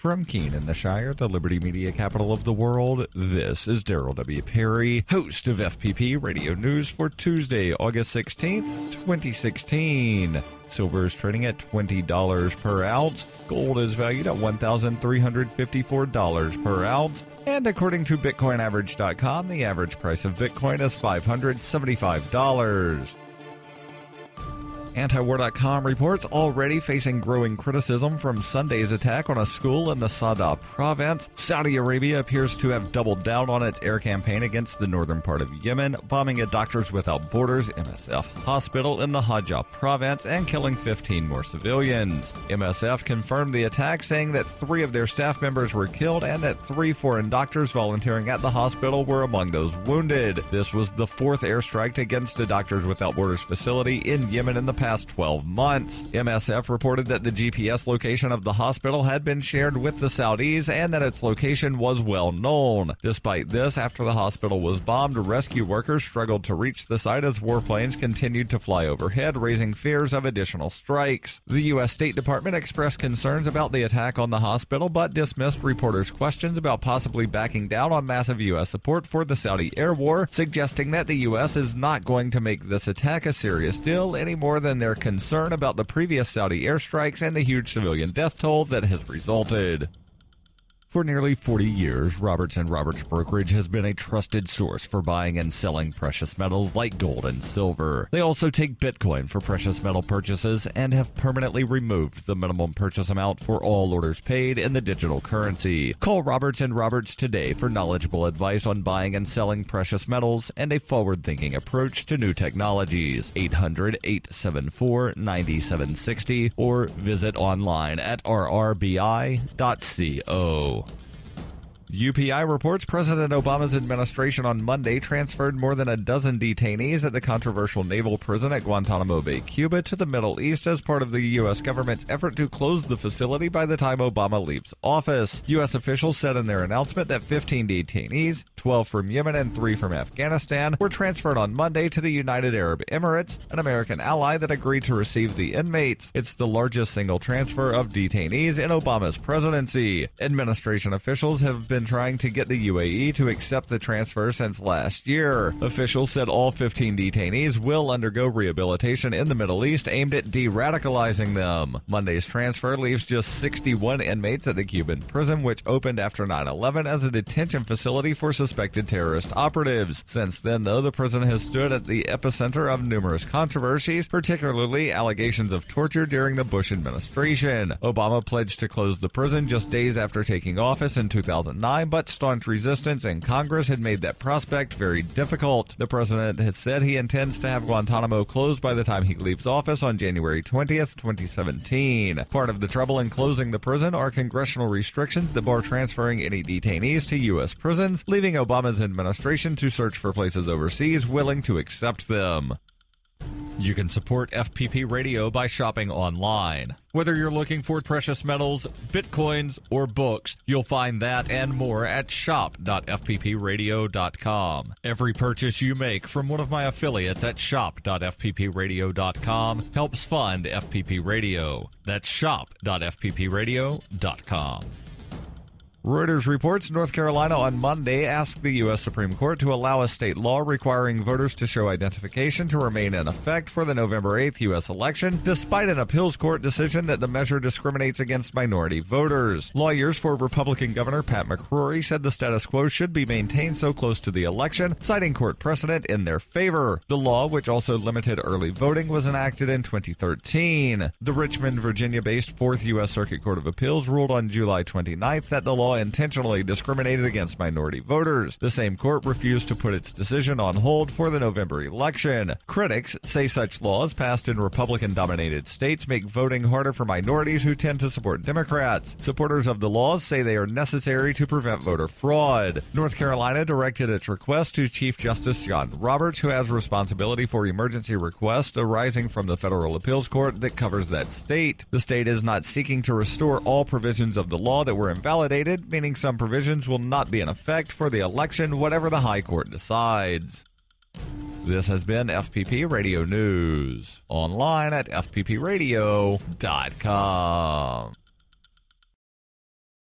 From Keene in the Shire, the Liberty Media capital of the world, this is Daryl W. Perry, host of FPP Radio News for Tuesday, August 16th, 2016. Silver is trading at $20 per ounce. Gold is valued at $1,354 per ounce. And according to BitcoinAverage.com, the average price of Bitcoin is $575. Antiwar.com reports already facing growing criticism from Sunday's attack on a school in the Sada province. Saudi Arabia appears to have doubled down on its air campaign against the northern part of Yemen, bombing a Doctors Without Borders MSF hospital in the Hajjah province and killing 15 more civilians. MSF confirmed the attack, saying that 3 of their staff members were killed and that 3 foreign doctors volunteering at the hospital were among those wounded. This was the 4th airstrike against a Doctors Without Borders facility in Yemen in the past 12 months. MSF reported that the GPS location of the hospital had been shared with the Saudis and that its location was well known. Despite this, after the hospital was bombed, rescue workers struggled to reach the site as warplanes continued to fly overhead, raising fears of additional strikes. The U.S. State Department expressed concerns about the attack on the hospital, but dismissed reporters' questions about possibly backing down on massive U.S. support for the Saudi air war, suggesting that the U.S. is not going to make this attack a serious deal any more than their concern about the previous Saudi airstrikes and the huge civilian death toll that has resulted. For nearly 40 years, Roberts & Roberts Brokerage has been a trusted source for buying and selling precious metals like gold and silver. They also take Bitcoin for precious metal purchases and have permanently removed the minimum purchase amount for all orders paid in the digital currency. Call Roberts & Roberts today for knowledgeable advice on buying and selling precious metals and a forward-thinking approach to new technologies. 800-874-9760 or visit online at rrbi.co. UPI reports President Obama's administration on Monday transferred more than a dozen detainees at the controversial naval prison at Guantanamo Bay, Cuba, to the Middle East as part of the U.S. government's effort to close the facility by the time Obama leaves office. U.S. officials said in their announcement that 15 detainees, 12 from Yemen and 3 from Afghanistan, were transferred on Monday to the United Arab Emirates, an American ally that agreed to receive the inmates. It's the largest single transfer of detainees in Obama's presidency. Administration officials have been trying to get the UAE to accept the transfer since last year. Officials said all 15 detainees will undergo rehabilitation in the Middle East aimed at de-radicalizing them. Monday's transfer leaves just 61 inmates at the Cuban prison, which opened after 9/11 as a detention facility for suspected terrorist operatives. Since then, though, the prison has stood at the epicenter of numerous controversies, particularly allegations of torture during the Bush administration. Obama pledged to close the prison just days after taking office in 2009, but staunch resistance in Congress had made that prospect very difficult. The president has said he intends to have Guantanamo closed by the time he leaves office on January 20th, 2017. Part of the trouble in closing the prison are congressional restrictions that bar transferring any detainees to U.S. prisons, leaving Obama's administration to search for places overseas willing to accept them. You can support FPP Radio by shopping online. Whether you're looking for precious metals, bitcoins, or books, you'll find that and more at shop.fppradio.com. Every purchase you make from one of my affiliates at shop.fppradio.com helps fund FPP Radio. That's shop.fppradio.com. Reuters reports North Carolina on Monday asked the U.S. Supreme Court to allow a state law requiring voters to show identification to remain in effect for the November 8th U.S. election, despite an appeals court decision that the measure discriminates against minority voters. Lawyers for Republican Governor Pat McCrory said the status quo should be maintained so close to the election, citing court precedent in their favor. The law, which also limited early voting, was enacted in 2013. The Richmond, Virginia-based 4th U.S. Circuit Court of Appeals ruled on July 29th that the law intentionally discriminated against minority voters. The same court refused to put its decision on hold for the November election. Critics say such laws passed in Republican-dominated states make voting harder for minorities who tend to support Democrats. Supporters of the laws say they are necessary to prevent voter fraud. North Carolina directed its request to Chief Justice John Roberts, who has responsibility for emergency requests arising from the federal appeals court that covers that state. The state is not seeking to restore all provisions of the law that were invalidated, meaning some provisions will not be in effect for the election, whatever the High Court decides. This has been FPP Radio News, online at fppradio.com.